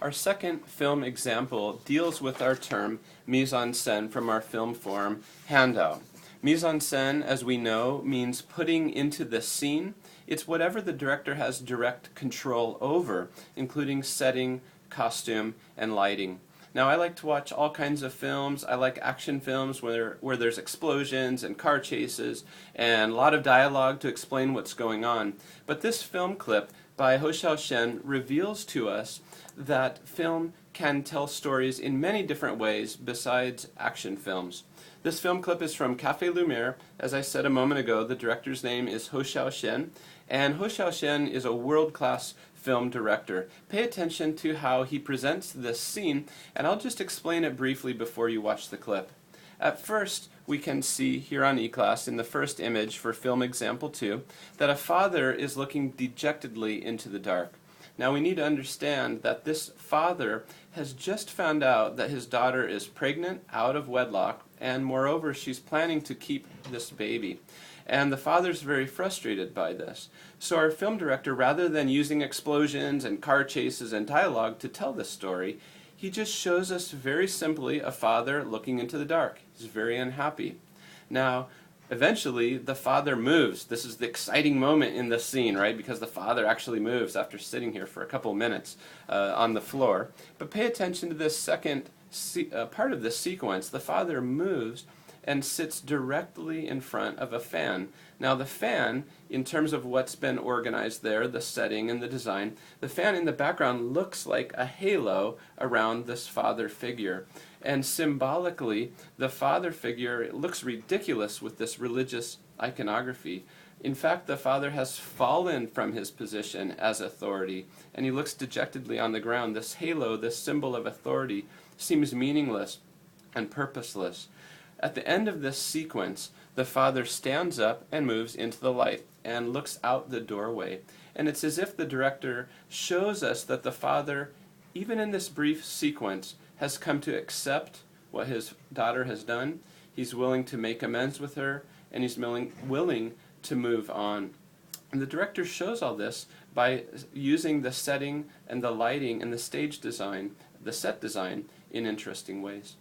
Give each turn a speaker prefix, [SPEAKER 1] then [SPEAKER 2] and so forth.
[SPEAKER 1] Our second film example deals with our term mise-en-scène from our film forum handout. Mise-en-scène, as we know, means putting into the scene. It's whatever the director has direct control over, including setting, costume, and lighting. Now, I like to watch all kinds of films. I like action films where there's explosions and car chases and a lot of dialogue to explain what's going on. But this film clip by Hou Hsiao-hsien reveals to us that film can tell stories in many different ways besides action films. This film clip is from Café Lumière. As I said a moment ago, the director's name is Hou Hsiao-hsien, and Hou Hsiao-hsien is a world-class film director. Pay attention to how he presents this scene, and I'll just explain it briefly before you watch the clip. At first, we can see here on eClass in the first image for film example 2 that a father is looking dejectedly into the dark. Now we need to understand that this father has just found out that his daughter is pregnant, out of wedlock, and moreover she's planning to keep this baby. And the father's very frustrated by this. So our film director, rather than using explosions and car chases and dialogue to tell this story, he just shows us very simply a father looking into the dark. He's very unhappy. Now, eventually, the father moves. This is the exciting moment in the scene, right? Because the father actually moves after sitting here for a couple minutes on the floor. But pay attention to this second part of this sequence. The father moves and sits directly in front of a fan. Now the fan, in terms of what's been organized there, the setting and the design, the fan in the background looks like a halo around this father figure. And symbolically, the father figure looks ridiculous with this religious iconography. In fact, the father has fallen from his position as authority, and he looks dejectedly on the ground. This halo, this symbol of authority, seems meaningless and purposeless. At the end of this sequence, the father stands up and moves into the light and looks out the doorway. And it's as if the director shows us that the father, even in this brief sequence, has come to accept what his daughter has done. He's willing to make amends with her, and he's willing to move on. And the director shows all this by using the setting and the lighting and the stage design, the set design, in interesting ways.